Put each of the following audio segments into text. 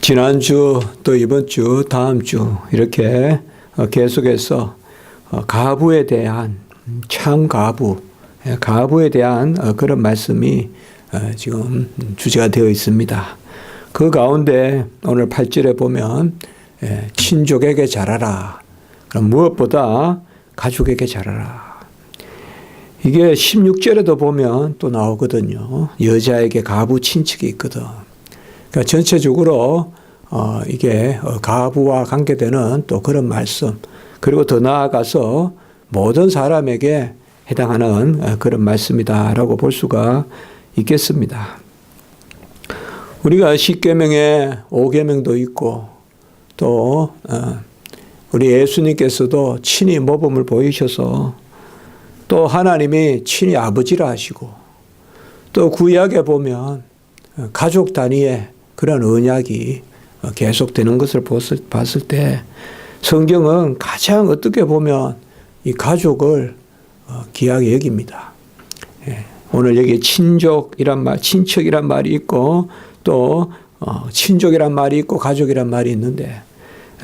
지난주 또 이번 주 다음 주 이렇게 계속해서 가부에 대한 참 가부에 대한 그런 말씀이 지금 주제가 되어 있습니다. 그 가운데 오늘 8절에 보면 친족에게 잘하라. 그럼 무엇보다 가족에게 잘하라. 이게 16절에도 보면 또 나오거든요. 여자에게 가부 친척이 있거든. 그러니까 전체적으로 이게 가부와 관계되는 또 그런 말씀, 그리고 더 나아가서 모든 사람에게 해당하는 그런 말씀이다라고 볼 수가 있겠습니다. 우리가 10계명에 5계명도 있고 또 우리 예수님께서도 친히 모범을 보이셔서 또 하나님이 친히 아버지라 하시고 또 구약에 보면 가족 단위의 그런 언약이 계속되는 것을 봤을 때 성경은 가장 어떻게 보면 이 가족을 귀하게 여깁니다. 오늘 여기 친족이란 말, 친척이란 말이 있고 또 친족이란 말이 있고 가족이란 말이 있는데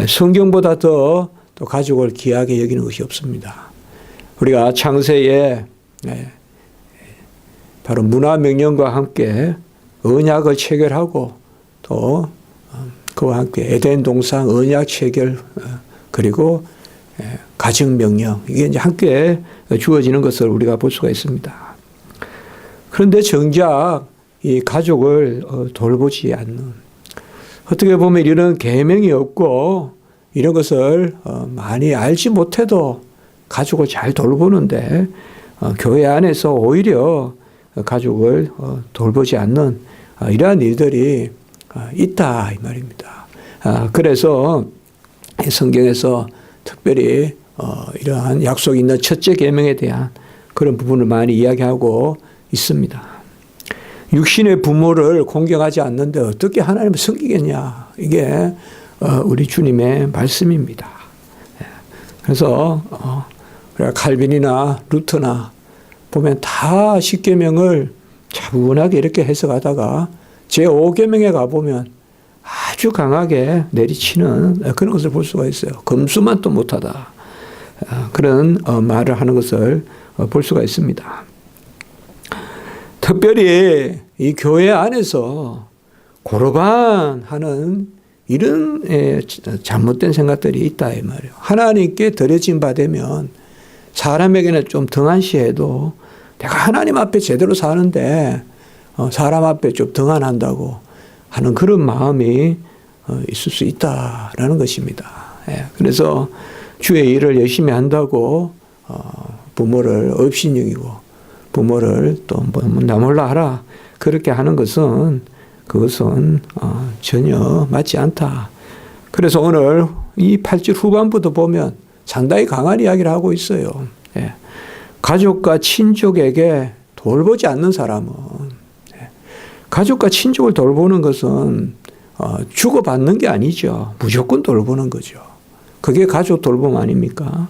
성경보다 더 또 가족을 귀하게 여기는 것이 없습니다. 우리가 창세에 바로 문화명령과 함께 언약을 체결하고 또 그와 함께 에덴 동산 언약 체결 그리고 가정명령 이게 이제 함께 주어지는 것을 우리가 볼 수가 있습니다. 그런데 정작 이 가족을 돌보지 않는, 어떻게 보면 이런 계명이 없고 이런 것을 많이 알지 못해도 가족을 잘 돌보는데 교회 안에서 오히려 가족을 돌보지 않는 이러한 일들이 있다 이 말입니다. 그래서 성경에서 특별히 이러한 약속이 있는 첫째 계명에 대한 그런 부분을 많이 이야기하고 있습니다. 육신의 부모를 공경하지 않는데 어떻게 하나님을 섬기겠냐, 이게 우리 주님의 말씀입니다. 그래서 우리가 칼빈이나 루터나 보면 다 10계명을 차분하게 이렇게 해석하다가 제5계명에 가보면 아주 강하게 내리치는 그런 것을 볼 수가 있어요. 금수만 또 못하다. 그런 말을 하는 것을 볼 수가 있습니다. 특별히 이 교회 안에서 고르반하는 이런 잘못된 생각들이 있다 이 말이에요. 하나님께 드려진 바 되면 사람에게는 좀 등한시해도 내가 하나님 앞에 제대로 사는데 사람 앞에 좀 등한한다고 하는 그런 마음이 있을 수 있다라는 것입니다. 그래서 주의 일을 열심히 한다고 부모를 업신여기고 부모를 또 나 몰라 하라 그렇게 하는 것은 그것은 전혀 맞지 않다. 그래서 오늘 이 8절 후반부도 보면 상당히 강한 이야기를 하고 있어요. 가족과 친족에게 돌보지 않는 사람은, 가족과 친족을 돌보는 것은 주고받는 게 아니죠. 무조건 돌보는 거죠. 그게 가족 돌봄 아닙니까?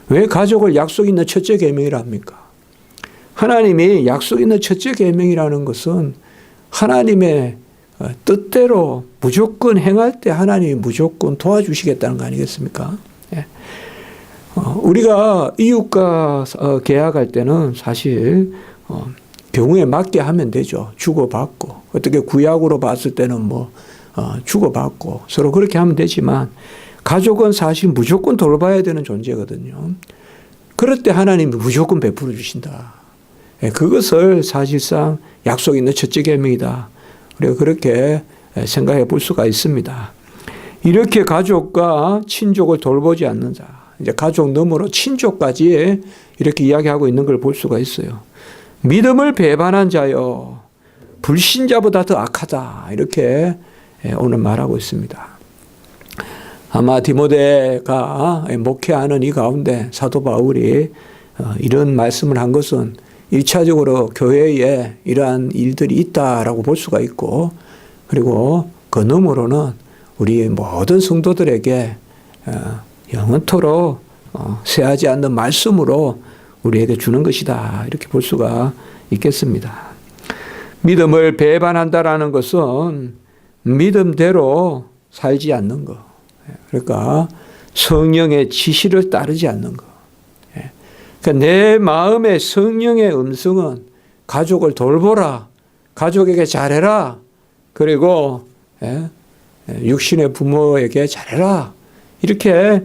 왜 가족을 약속 있는 첫째 계명이라 합니까? 하나님이 약속 있는 첫째 계명이라는 것은 하나님의 뜻대로 무조건 행할 때 하나님이 무조건 도와주시겠다는 거 아니겠습니까? 우리가 이웃과 계약할 때는 사실 경우에 맞게 하면 되죠. 주고받고 어떻게 구약으로 봤을 때는 뭐 주고받고 서로 그렇게 하면 되지만 가족은 사실 무조건 돌봐야 되는 존재거든요. 그럴 때 하나님이 무조건 베풀어 주신다. 그것을 사실상 약속 있는 첫째 계명이다. 우리가 그렇게 생각해 볼 수가 있습니다. 이렇게 가족과 친족을 돌보지 않는 자, 이제 가족 너머로 친족까지 이렇게 이야기하고 있는 걸 볼 수가 있어요. 믿음을 배반한 자여 불신자보다 더 악하다. 이렇게 오늘 말하고 있습니다. 아마 디모데가 목회하는 이 가운데 사도 바울이 이런 말씀을 한 것은 1차적으로 교회에 이러한 일들이 있다라고 볼 수가 있고, 그리고 그 너머로는 우리 모든 성도들에게 영원토록 쇠하지 않는 말씀으로 우리에게 주는 것이다. 이렇게 볼 수가 있겠습니다. 믿음을 배반한다라는 것은 믿음대로 살지 않는 거. 그러니까 성령의 지시를 따르지 않는 거. 그러니까 내 마음의 성령의 음성은 가족을 돌보라. 가족에게 잘해라. 그리고 육신의 부모에게 잘해라. 이렇게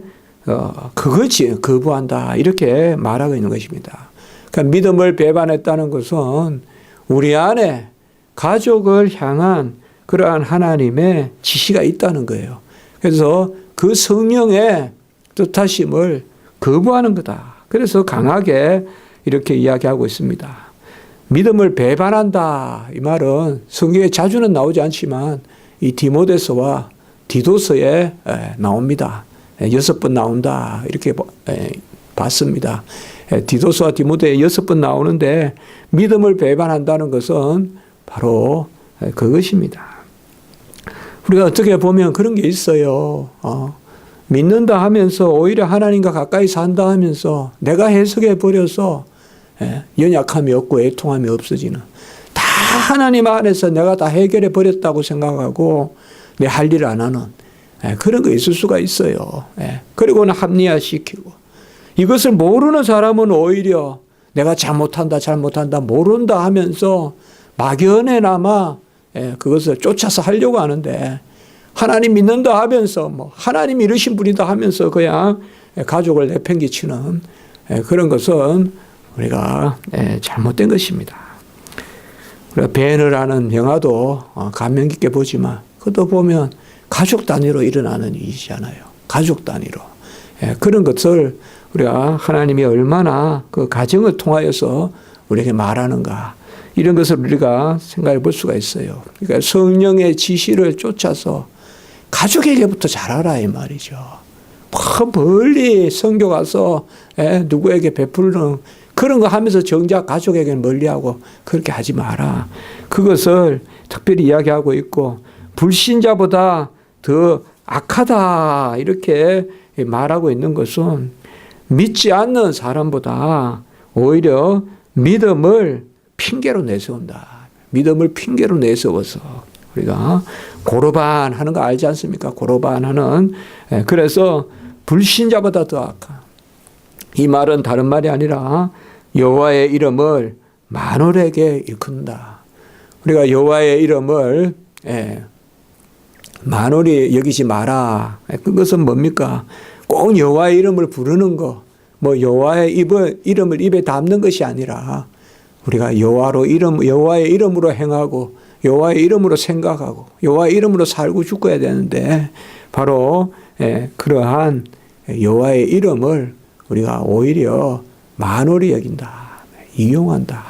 그것이 거부한다. 이렇게 말하고 있는 것입니다. 그러니까 믿음을 배반했다는 것은 우리 안에 가족을 향한 그러한 하나님의 지시가 있다는 거예요. 그래서 그 성령의 뜻하심을 거부하는 거다. 그래서 강하게 이렇게 이야기하고 있습니다. 믿음을 배반한다. 이 말은 성경에 자주는 나오지 않지만 이 디모데서와 디도서에 나옵니다. 6번 나온다. 이렇게 봤습니다. 디도서와 디모데에 6번 나오는데 믿음을 배반한다는 것은 바로 그것입니다. 우리가 어떻게 보면 그런 게 있어요. 믿는다 하면서 오히려 하나님과 가까이 산다 하면서 내가 해석해 버려서 연약함이 없고 애통함이 없어지는, 다 하나님 안에서 내가 다 해결해 버렸다고 생각하고 내 할 일을 안 하는 그런 거 있을 수가 있어요. 그리고는 합리화시키고, 이것을 모르는 사람은 오히려 내가 잘못한다 모른다 하면서 막연해나마 그것을 쫓아서 하려고 하는데, 하나님 믿는다 하면서 하나님 이르신 분이다 하면서 그냥 가족을 내팽개치는 그런 것은 우리가 잘못된 것입니다. 우리가 벤을 하는 영화도 감명 깊게 보지만 그것도 보면 가족 단위로 일어나는 일이잖아요. 가족 단위로. 그런 것을 우리가 하나님이 얼마나 그 가정을 통하여서 우리에게 말하는가, 이런 것을 우리가 생각해 볼 수가 있어요. 그러니까 성령의 지시를 쫓아서 가족에게부터 잘하라 이 말이죠. 멀리 선교 가서 누구에게 베푸는 그런 거 하면서 정작 가족에게는 멀리하고 그렇게 하지 마라. 그것을 특별히 이야기하고 있고, 불신자보다 더 악하다 이렇게 말하고 있는 것은 믿지 않는 사람보다 오히려 믿음을 핑계로 내세운다. 믿음을 핑계로 내세워서 우리가 고르반 하는 거 알지 않습니까? 고르반 하는. 그래서 불신자보다 더 악한. 이 말은 다른 말이 아니라 여호와의 이름을 만월에게 일컫는다. 우리가 여호와의 이름을 만월히 여기지 마라. 그것은 뭡니까? 꼭 여호와의 이름을 부르는 거, 여호와의 이름을 입에 담는 것이 아니라 우리가 여호와의 이름으로 행하고 여호와의 이름으로 생각하고 여호와의 이름으로 살고 죽어야 되는데, 바로 그러한 여호와의 이름을 우리가 오히려 만월히 여긴다, 이용한다,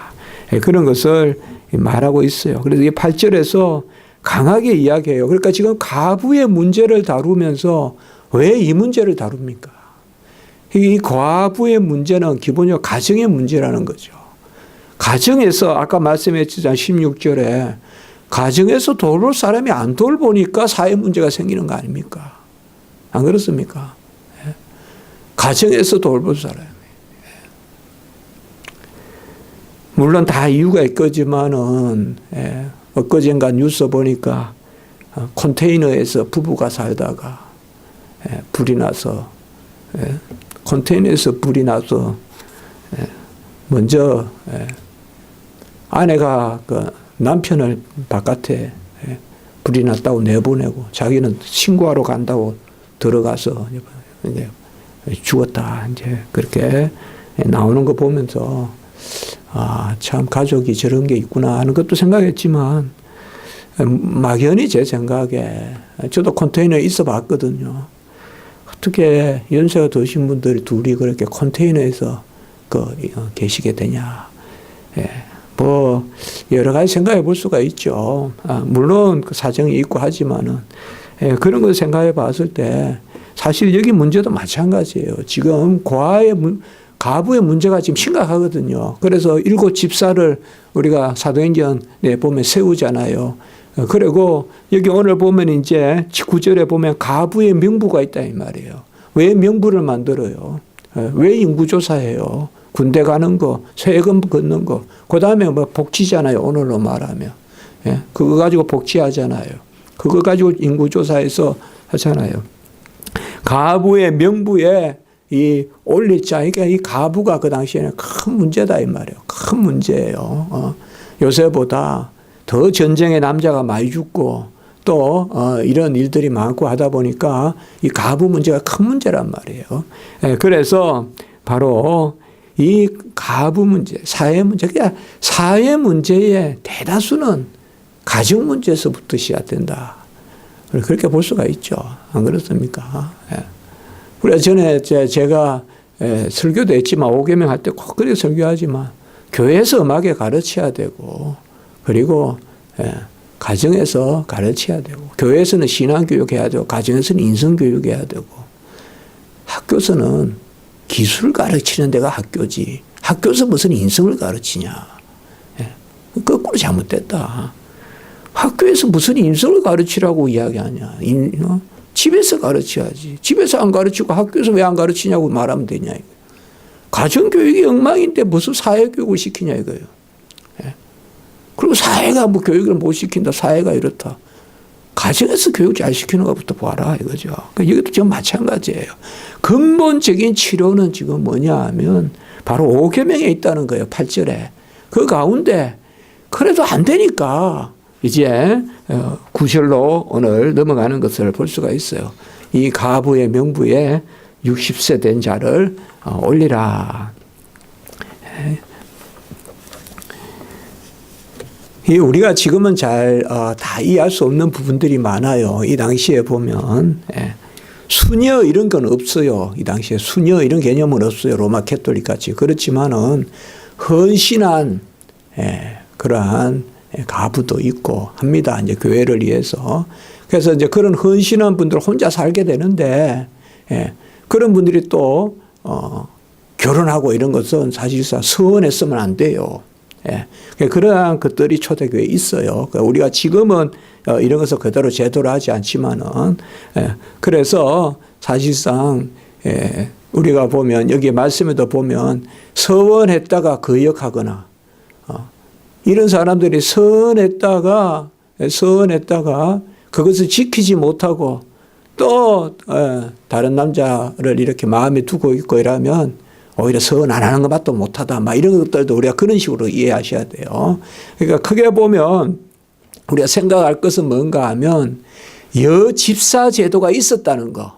그런 것을 말하고 있어요. 그래서 이 8절에서 강하게 이야기해요. 그러니까 지금 가부의 문제를 다루면서 왜 이 문제를 다룹니까? 이 과부의 문제는 기본적으로 가정의 문제라는 거죠. 가정에서 아까 말씀했지만 16절에 가정에서 돌볼 사람이 안 돌보니까 사회 문제가 생기는 거 아닙니까? 안 그렇습니까? 가정에서 돌볼 사람이. 물론 다 이유가 있겠지만은, 엊그젠가 뉴스 보니까 컨테이너에서 부부가 살다가 불이 나서, 컨테이너에서 불이 나서 먼저 아내가 그 남편을 바깥에 불이 났다고 내보내고 자기는 신고하러 간다고 들어가서 이제 죽었다. 이제 그렇게 나오는 거 보면서 참 가족이 저런 게 있구나 하는 것도 생각했지만, 막연히 제 생각에 저도 컨테이너에 있어 봤거든요. 어떻게 연세가 드신 분들이 둘이 그렇게 컨테이너에서 계시게 되냐. 여러 가지 생각해 볼 수가 있죠. 물론 그 사정이 있고 하지만은, 그런 걸 생각해 봤을 때 사실 여기 문제도 마찬가지예요. 지금 가부의 문제가 지금 심각하거든요. 그래서 7 집사를 우리가 사도행전에 보면 세우잖아요. 그리고 여기 오늘 보면 이제 9절에 보면 가부의 명부가 있다 이 말이에요. 왜 명부를 만들어요? 왜 인구조사해요? 군대 가는 거, 세금 걷는 거, 그 다음에 복지잖아요. 오늘로 말하면. 그거 가지고 복지하잖아요. 그거 가지고 인구조사에서 하잖아요. 가부의 명부에 이 올리자. 그러니까 이 가부가 그 당시에는 큰 문제다 이 말이에요. 큰 문제예요. 요새보다 더 전쟁에 남자가 많이 죽고 또 이런 일들이 많고 하다 보니까 이 가부 문제가 큰 문제란 말이에요. 그래서 바로 이 가부 문제, 사회 문제, 그러니까 사회 문제의 대다수는 가정 문제에서부터 시작된다. 그렇게 볼 수가 있죠. 안 그렇습니까? 우리가 전에 제가 설교도 했지만 5계명 할 때 꼭 그렇게 설교하지만 교회에서 음악에 가르쳐야 되고 그리고 가정에서 가르쳐야 되고 교회에서는 신앙교육해야 되고 가정에서는 인성교육해야 되고 학교에서는 기술 가르치는 데가 학교지 학교에서 무슨 인성을 가르치냐. 거꾸로 잘못됐다. 학교에서 무슨 인성을 가르치라고 이야기하냐. 집에서 가르쳐야지. 집에서 안 가르치고 학교에서 왜 안 가르치냐고 말하면 되냐. 가정교육이 엉망인데 무슨 사회교육을 시키냐 이거예요. 그리고 사회가 뭐 교육을 못 시킨다. 사회가 이렇다. 가정에서 교육 잘 시키는 것부터 봐라 이거죠. 그러니까 이것도 지금 마찬가지예요. 근본적인 치료는 지금 뭐냐 하면 바로 5계명에 있다는 거예요. 8절에. 그 가운데 그래도 안 되니까 이제 9절로 오늘 넘어가는 것을 볼 수가 있어요. 이 가부의 명부에 60세 된 자를 올리라. 우리가 지금은 잘 다 이해할 수 없는 부분들이 많아요. 이 당시에 보면 수녀 이런 건 없어요. 이 당시에 수녀 이런 개념은 없어요. 로마 캐톨릭 같이. 그렇지만은 헌신한 그러한 가부도 있고 합니다. 이제 교회를 위해서. 그래서 이제 그런 헌신한 분들 혼자 살게 되는데 그런 분들이 또 결혼하고 이런 것은 사실상 서원했으면 안 돼요. 그러한 것들이 초대교회에 있어요. 우리가 지금은 이런 것을 그대로 제도로 하지 않지만은 그래서 사실상 우리가 보면 여기 말씀에도 보면 서원했다가 거역하거나 이런 사람들이 서원했다가 그것을 지키지 못하고 또 다른 남자를 이렇게 마음에 두고 있고 이러면 오히려 서원 안 하는 것밖에 못하다. 막 이런 것들도 우리가 그런 식으로 이해하셔야 돼요. 그러니까 크게 보면 우리가 생각할 것은 뭔가 하면 여집사 제도가 있었다는 거.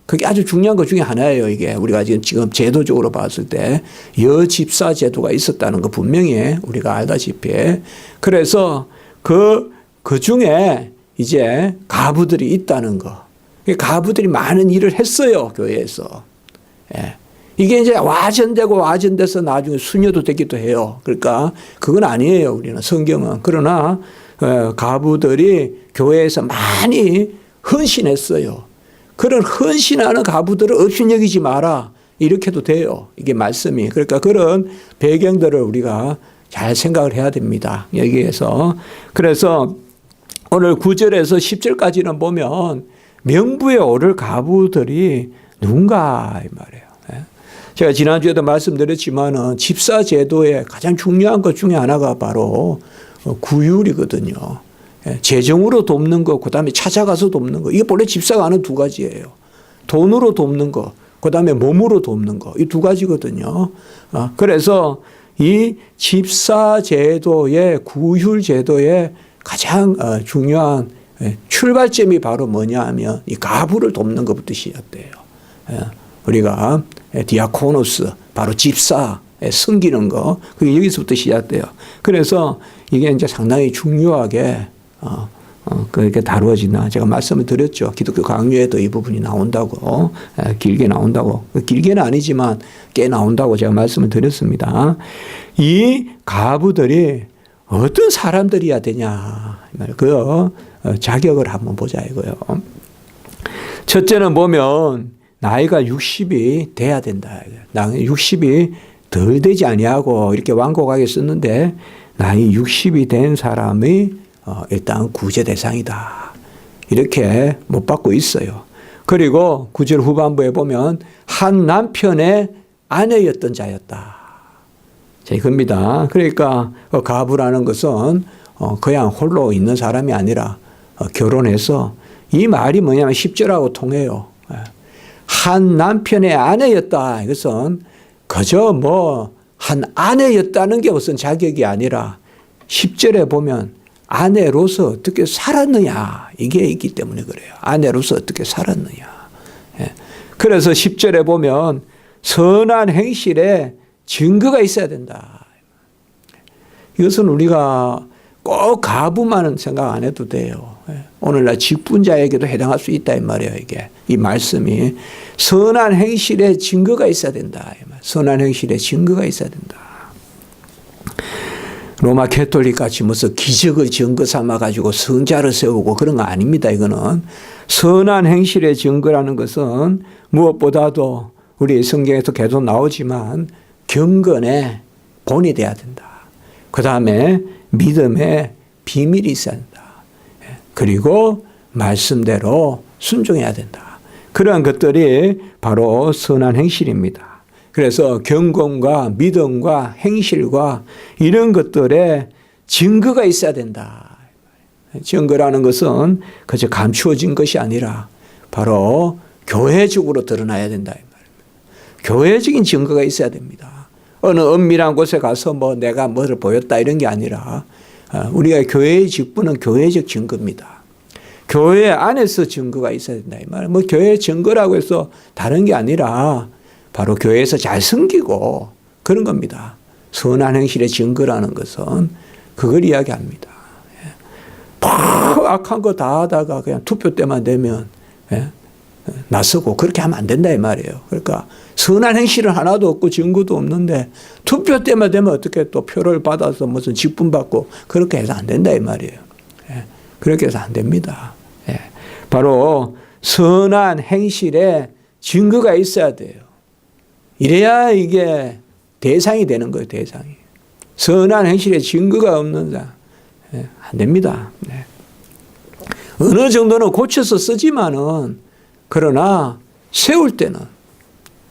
그게 아주 중요한 것 중에 하나예요. 이게 우리가 지금 제도적으로 봤을 때 여집사 제도가 있었다는 거 분명히 우리가 알다시피. 그래서 그 중에 이제 가부들이 있다는 거. 가부들이 많은 일을 했어요. 교회에서. 이게 이제 와전돼서 나중에 수녀도 되기도 해요. 그러니까 그건 아니에요. 우리는 성경은. 그러나 가부들이 교회에서 많이 헌신했어요. 그런 헌신하는 가부들을 업신여기지 마라. 이렇게도 돼요. 이게 말씀이. 그러니까 그런 배경들을 우리가 잘 생각을 해야 됩니다. 여기에서. 그래서 오늘 9절에서 10절까지는 보면 명부에 오를 가부들이 누군가 이 말이에요. 제가 지난주에도 말씀드렸지만은 집사 제도의 가장 중요한 것 중에 하나가 바로 구휼이거든요. 재정으로 돕는 거, 그 다음에 찾아가서 돕는 거. 이게 본래 집사가 하는 두 가지예요. 돈으로 돕는 거, 그 다음에 몸으로 돕는 거. 이 두 가지거든요. 그래서 이 집사 제도의 구휼 제도의 가장 중요한 출발점이 바로 뭐냐 하면 이 가부를 돕는 것부터 시작돼요. 우리가 디아코노스, 바로 집사, 섬기는 거, 그게 여기서부터 시작돼요. 그래서 이게 이제 상당히 중요하게, 그렇게 다루어진다. 제가 말씀을 드렸죠. 기독교 강요에도 이 부분이 나온다고, 길게 나온다고. 길게는 아니지만 꽤 나온다고 제가 말씀을 드렸습니다. 이 가부들이 어떤 사람들이어야 되냐. 그 자격을 한번 보자 이거요. 첫째는 보면, 나이가 60이 돼야 된다. 60이 덜 되지 아니하고 이렇게 완곡하게 썼는데 나이 60이 된 사람이 일단 구제 대상이다. 이렇게 못 받고 있어요. 그리고 9절 후반부에 보면 한 남편의 아내였던 자였다. 자, 이겁니다. 그러니까 가부라는 것은 그냥 홀로 있는 사람이 아니라 결혼해서 이 말이 뭐냐면 10절하고 통해요. 한 남편의 아내였다. 이것은 그저 뭐 한 아내였다는 게 무슨 자격이 아니라 10절에 보면 아내로서 어떻게 살았느냐 이게 있기 때문에 그래요. 아내로서 어떻게 살았느냐. 그래서 10절에 보면 선한 행실에 증거가 있어야 된다. 이것은 우리가 꼭 가부만은 생각 안 해도 돼요. 오늘날 직분자에게도 해당할 수 있다 이 말이에요. 이게 이 말씀이 선한 행실에 증거가 있어야 된다. 선한 행실에 증거가 있어야 된다. 로마 캐톨릭 같이 무슨 기적을 증거 삼아 가지고 성자를 세우고 그런 거 아닙니다. 이거는 선한 행실의 증거라는 것은 무엇보다도 우리 성경에서 계속 나오지만 경건의 본이 돼야 된다. 그 다음에 믿음의 비밀이 있어야 된다. 그리고 말씀대로 순종해야 된다. 그러한 것들이 바로 선한 행실입니다. 그래서 경건과 믿음과 행실과 이런 것들에 증거가 있어야 된다. 증거라는 것은 그저 감추어진 것이 아니라 바로 교회적으로 드러나야 된다. 교회적인 증거가 있어야 됩니다. 어느 은밀한 곳에 가서 뭐 내가 뭐를 보였다 이런 게 아니라 우리가 교회의 직분은 교회적 증거입니다. 교회 안에서 증거가 있어야 된다. 이 말. 뭐 교회 증거라고 해서 다른 게 아니라 바로 교회에서 잘 섬기고 그런 겁니다. 선한 행실의 증거라는 것은 그걸 이야기합니다. 악한 거 다 하다가 그냥 투표 때만 되면 나서고 그렇게 하면 안 된다 이 말이에요. 그러니까 선한 행실은 하나도 없고 증거도 없는데 투표 때만 되면 어떻게 또 표를 받아서 무슨 직분 받고 그렇게 해서 안 된다 이 말이에요. 그렇게 해서 안 됩니다. 바로 선한 행실에 증거가 있어야 돼요. 이래야 이게 대상이 되는 거예요. 대상이. 선한 행실에 증거가 없는 자 안 됩니다. 어느 정도는 고쳐서 쓰지만은 그러나 세울 때는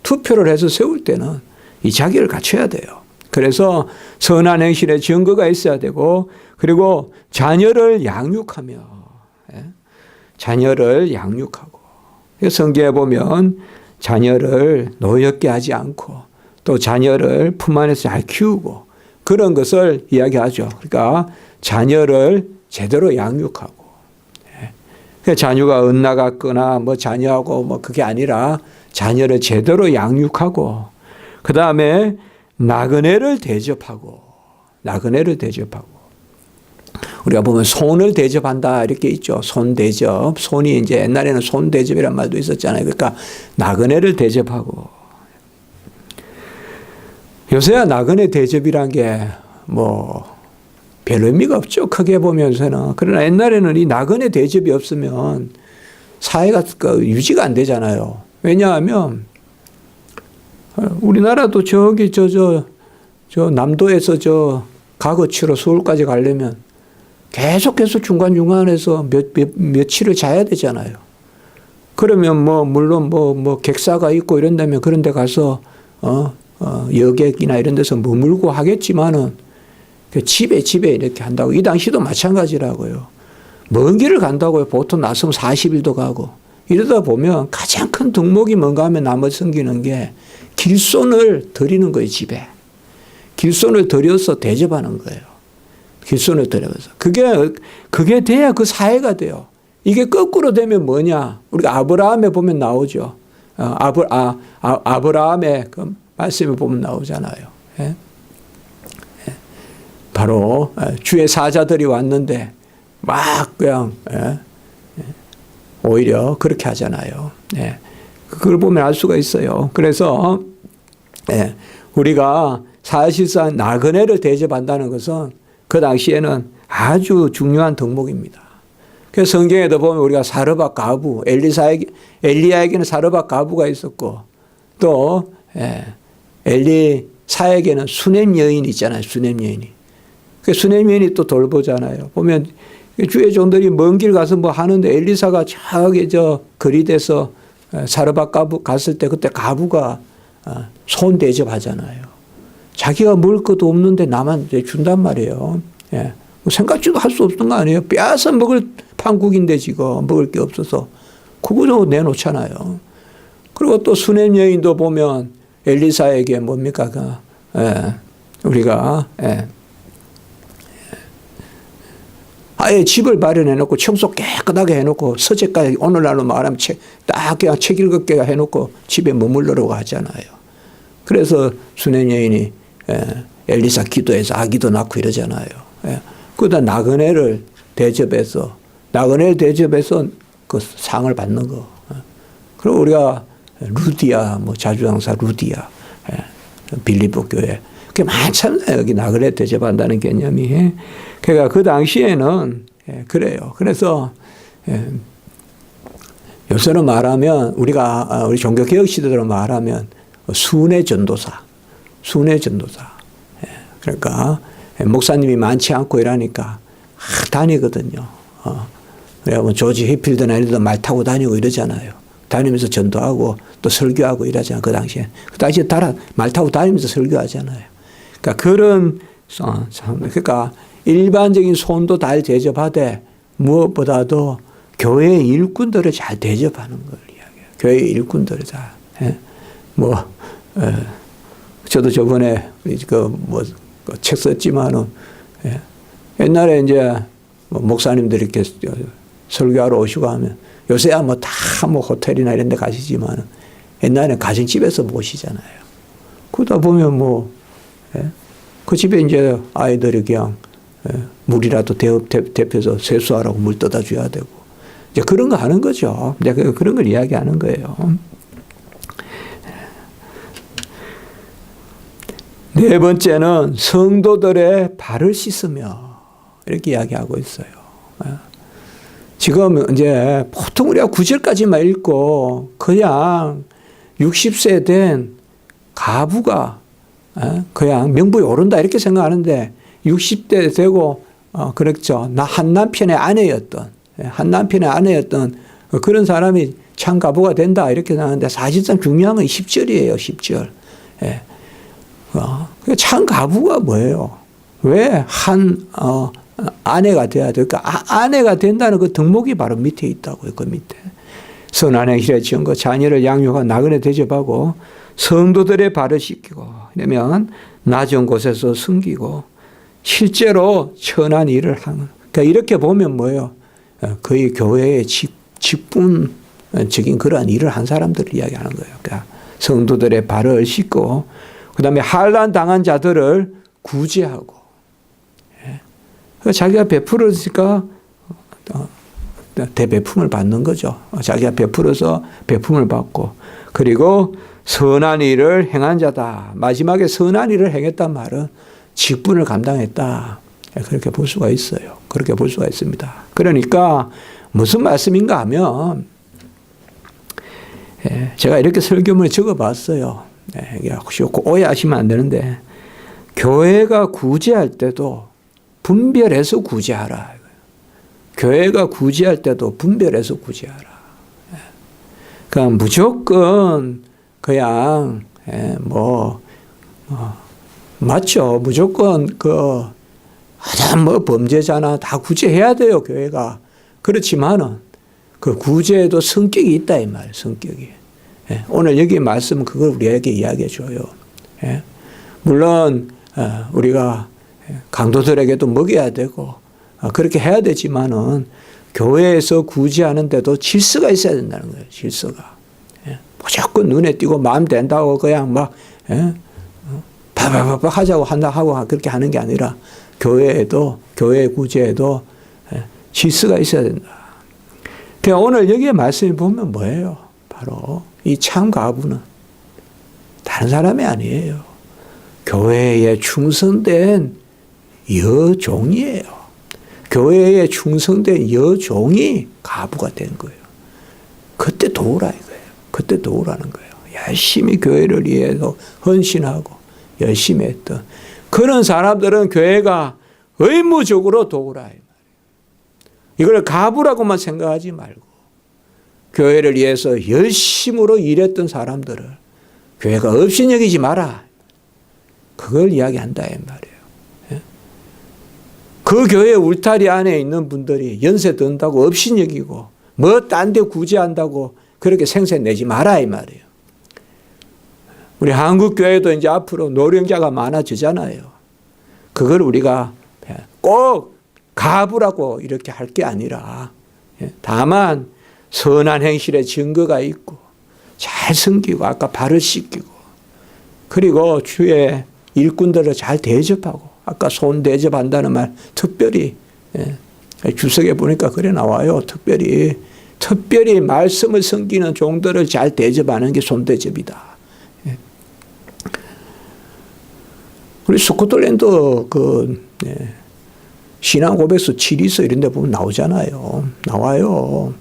투표를 해서 세울 때는 이 자기를 갖춰야 돼요. 그래서 선한 행실에 증거가 있어야 되고 그리고 자녀를 양육하며 자녀를 양육하고 성경에 보면 자녀를 노엽게 하지 않고 또 자녀를 품 안에서 잘 키우고 그런 것을 이야기하죠. 그러니까 자녀를 제대로 양육하고 자녀가 엇나갔거나 뭐 자녀하고 뭐 그게 아니라 자녀를 제대로 양육하고 그 다음에 나그네를 대접하고 우리가 보면 손을 대접한다 이렇게 있죠. 손 대접. 손이 이제 옛날에는 손 대접이란 말도 있었잖아요. 그러니까 나그네를 대접하고 요새야 나그네 대접이란 게 뭐 별 의미가 없죠. 크게 보면서는. 그러나 옛날에는 이 나그네 대접이 없으면 사회가 유지가 안 되잖아요. 왜냐하면 우리나라도 저기 저 남도에서 저 가거치로 서울까지 가려면 계속해서 중간중간에서 며칠을 자야 되잖아요. 그러면 뭐 물론 뭐 객사가 있고 이런다면 그런 데 가서 여객이나 이런 데서 머물고 하겠지만은 집에 이렇게 한다고. 이 당시도 마찬가지라고요. 먼 길을 간다고요. 보통 나서면 40일도 가고. 이러다 보면 가장 큰 덕목이 뭔가 하면 남을 섬기는 게 길손을 드리는 거예요. 집에. 길손을 들여서 대접하는 거예요. 길손을 들여서. 그게 돼야 그 사회가 돼요. 이게 거꾸로 되면 뭐냐. 우리가 아브라함에 보면 나오죠. 아브라함의 그 말씀에 보면 나오잖아요. 예? 바로 주의 사자들이 왔는데 막 그냥 오히려 그렇게 하잖아요. 그걸 보면 알 수가 있어요. 그래서 우리가 사실상 나그네를 대접한다는 것은 그 당시에는 아주 중요한 덕목입니다. 그래서 성경에도 보면 우리가 사르밧 가부, 엘리야에게는 사르밧 가부가 있었고 또 엘리사에게는 수넴 여인이 있잖아요. 수넴 여인이. 그 수넴 여인이 또 돌보잖아요. 보면 주의 종들이 먼 길 가서 뭐 하는데 엘리사가 저기 거리대서 사르밧 가부 갔을 때 그때 가부가 손 대접하잖아요. 자기가 먹을 것도 없는데 나만 준단 말이에요. 뭐 생각지도 할 수 없는 거 아니에요. 빼앗아 먹을 판국인데 지금 먹을 게 없어서 그거도 내놓잖아요. 그리고 또 수냄 여인도 보면 엘리사에게 뭡니까? 우리가 아예 집을 마련해놓고 청소 깨끗하게 해놓고 서재까지 오늘날로 말하면 딱 그냥 책 읽게 해놓고 집에 머물러라고 하잖아요. 그래서 수냄 여인이 엘리사 기도해서 아기도 낳고 이러잖아요. 그러다 나그네를 대접해서 그 상을 받는 거. 그리고 우리가 루디아, 뭐 자주장사 루디아, 빌립보 교회. 그게 많잖아요. 여기 나그네 대접한다는 개념이. 그러니까 그 당시에는 그래요. 그래서 요새로 말하면 우리 종교개혁 시대로 말하면 순회 전도사. 그러니까 목사님이 많지 않고 이러니까 다니거든요. 그래야 뭐 조지 히필드나 이런 데도 말 타고 다니고 이러잖아요. 다니면서 전도하고 또 설교하고 이러잖아요. 그 당시에. 그 당시에 말 타고 다니면서 설교하잖아요. 그러니까 그러니까 일반적인 손도 잘 대접하되 무엇보다도 교회의 일꾼들을 잘 대접하는 걸 이야기해요. 교회의 일꾼들을 잘. 저도 저번에 책 썼지만은 옛날에 이제 목사님들이 이렇게 설교하러 오시고 하면 요새야 다 호텔이나 이런 데 가시지만 옛날에는 가정집에서 모시잖아요. 그러다 보면 그 집에 이제 아이들이 그냥 물이라도 데펴서 세수하라고 물 떠다 줘야 되고 이제 그런 거 하는 거죠. 이제 그런 걸 이야기하는 거예요. 네 번째는 성도들의 발을 씻으며 이렇게 이야기하고 있어요. 지금 이제 보통 우리가 9절까지만 읽고 그냥 60세 된 가부가 그냥 명부에 오른다 이렇게 생각하는데 60대 되고 그렇죠. 한 남편의 아내였던 그런 사람이 참 가부가 된다 이렇게 생각하는데 사실상 중요한 건 10절이에요. 10절. 참 가부가 뭐예요? 왜 아내가 돼야 될까? 아내가 된다는 그 덕목이 바로 밑에 있다고요. 그 밑에. 선한 행실에 지은 거 자녀를 양육하고 나그네 대접하고 성도들의 발을 씻기고 그러면 낮은 곳에서 숨기고 실제로 천한 일을 하는. 그러니까 이렇게 보면 뭐예요? 거의 교회의 직분적인 그러한 일을 한 사람들을 이야기하는 거예요. 그러니까 성도들의 발을 씻고 그다음에 환난 당한 자들을 구제하고 자기가 베풀었으니까 대배품을 받는 거죠. 자기가 베풀어서 배품을 받고 그리고 선한 일을 행한 자다. 마지막에 선한 일을 행했단 말은 직분을 감당했다. 그렇게 볼 수가 있어요. 그렇게 볼 수가 있습니다. 그러니까 무슨 말씀인가 하면 제가 이렇게 설교문에 적어봤어요. 혹시 오해하시면 안 되는데 교회가 구제할 때도 분별해서 구제하라. 교회가 구제할 때도 분별해서 구제하라. 그러니까 무조건 그냥 맞죠. 무조건 범죄자나 다 구제해야 돼요. 교회가. 그렇지만은 그 구제에도 성격이 있다 이 말이에요. 성격이. 오늘 여기 말씀은 그걸 우리에게 이야기해 줘요. 물론 우리가 강도들에게도 먹여야 되고 그렇게 해야 되지만은 교회에서 구제하는데도 질서가 있어야 된다는 거예요. 질서가. 무조건 눈에 띄고 마음 된다고 그냥 바바바바 하자고 하고 그렇게 하는 게 아니라 교회 구제에도 질서가 있어야 된다. 그러니까 오늘 여기에 말씀을 보면 뭐예요? 바로 이 참 가부는 다른 사람이 아니에요. 교회에 충성된 여종이에요. 교회에 충성된 여종이 가부가 된 거예요. 그때 도우라 이거예요. 그때 도우라는 거예요. 열심히 교회를 위해서 헌신하고 열심히 했던 그런 사람들은 교회가 의무적으로 도우라 이 말이에요. 이걸 가부라고만 생각하지 말고 교회를 위해서 열심으로 일했던 사람들을 교회가 없이 여기지 마라. 그걸 이야기한다 이 말이에요. 그 교회 울타리 안에 있는 분들이 연세 든다고 업신여기고 뭐 딴 데 구제한다고 그렇게 생세 내지 마라 이 말이에요. 우리 한국 교회도 이제 앞으로 노령자가 많아지잖아요. 그걸 우리가 꼭 가부라고 이렇게 할 게 아니라 다만 선한 행실의 증거가 있고 잘 섬기고 아까 발을 씻기고 그리고 주의 일꾼들을 잘 대접하고 아까 손 대접한다는 말 특별히 주석에 보니까 그래 나와요. 특별히 말씀을 섬기는 종들을 잘 대접하는 게 손대접이다. 우리 스코틀랜드 신앙 고백서 7위서 이런 데 보면 나오잖아요. 나와요.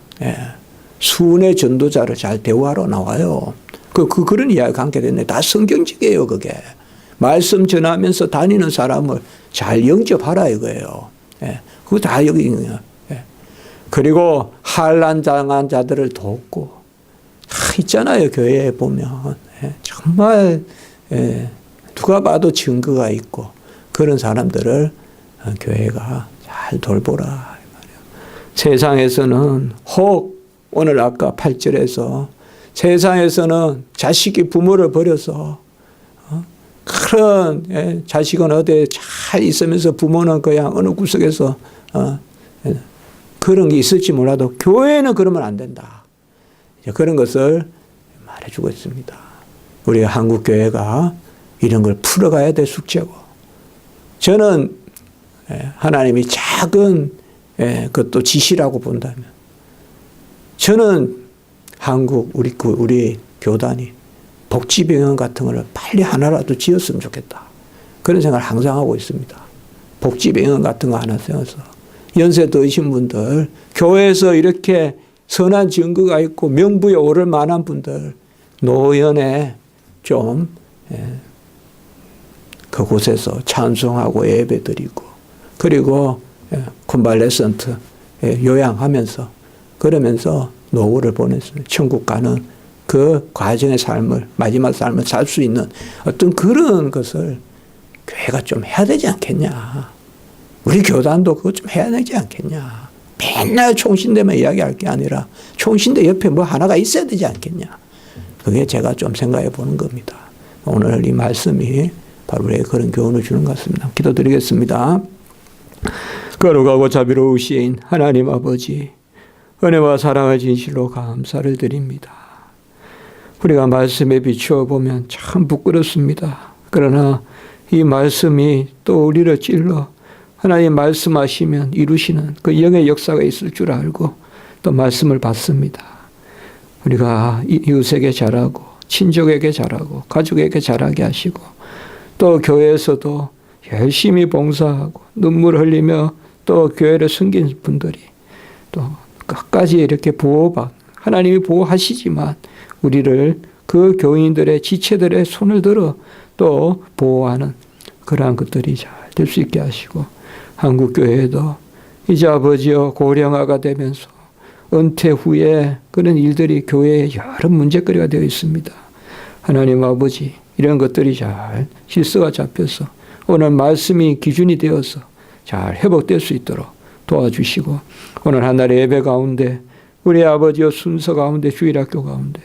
수은의 전도자를 잘 대우하러 나와요. 그런 이야기가 함께 됐네. 다 성경적이에요, 그게. 말씀 전하면서 다니는 사람을 잘 영접하라 이거예요. 그거 다 여기. 그리고 환난 당한 자들을 돕고 있잖아요, 교회에 보면. 정말 누가 봐도 증거가 있고 그런 사람들을 교회가 잘 돌보라. 세상에서는 혹 오늘 아까 8절에서 세상에서는 자식이 부모를 버려서 그런 자식은 어디에 잘 있으면서 부모는 그냥 어느 구석에서 그런 게 있을지 몰라도 교회는 그러면 안 된다. 그런 것을 말해주고 있습니다. 우리 한국 교회가 이런 걸 풀어가야 될 숙제고 저는 하나님이 작은 그것도 지시라고 본다면 저는 한국 우리 교단이 복지병원 같은 거를 빨리 하나라도 지었으면 좋겠다. 그런 생각을 항상 하고 있습니다. 복지병원 같은 거 하나 세워서 연세 드신 분들 교회에서 이렇게 선한 증거가 있고 명부에 오를 만한 분들 노연에 좀 그곳에서 찬송하고 예배드리고 그리고 콘발레센트 요양하면서 그러면서 노후를 보냈습니다. 천국 가는 그 과정의 삶을 마지막 삶을 살 수 있는 어떤 그런 것을 교회가 좀 해야 되지 않겠냐. 우리 교단도 그것 좀 해야 되지 않겠냐. 맨날 총신대만 이야기할 게 아니라 총신대 옆에 뭐 하나가 있어야 되지 않겠냐. 그게 제가 좀 생각해 보는 겁니다. 오늘 이 말씀이 바로 우리에게 그런 교훈을 주는 것 같습니다. 기도드리겠습니다. 거룩하고 자비로우신 하나님 아버지 은혜와 사랑의 진실로 감사를 드립니다. 우리가 말씀에 비추어 보면 참 부끄럽습니다. 그러나 이 말씀이 또 우리를 찔러 하나님 말씀하시면 이루시는 그 영의 역사가 있을 줄 알고 또 말씀을 받습니다. 우리가 이웃에게 잘하고 친족에게 잘하고 가족에게 잘하게 하시고 또 교회에서도 열심히 봉사하고 눈물 흘리며 또 교회를 섬긴 분들이 또 끝까지 이렇게 하나님이 보호하시지만 우리를 그 교인들의 지체들의 손을 들어 또 보호하는 그러한 것들이 잘 될 수 있게 하시고 한국교회도 이제 아버지여 고령화가 되면서 은퇴 후에 그런 일들이 교회에 여러 문제거리가 되어 있습니다. 하나님 아버지 이런 것들이 잘 질서가 잡혀서 오늘 말씀이 기준이 되어서 잘 회복될 수 있도록 도와주시고 오늘 하나의 예배 가운데 우리 아버지의 순서 가운데 주일학교 가운데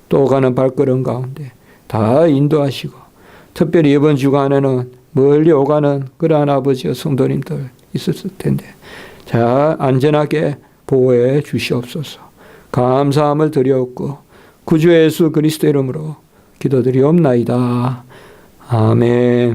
또 가는 발걸음 가운데 다 인도하시고 특별히 이번 주간에는 멀리 오가는 그러한 아버지의 성도님들 있었을 텐데 잘 안전하게 보호해 주시옵소서. 감사함을 드리옵고 구주 예수 그리스도 이름으로 기도드리옵나이다. 아멘.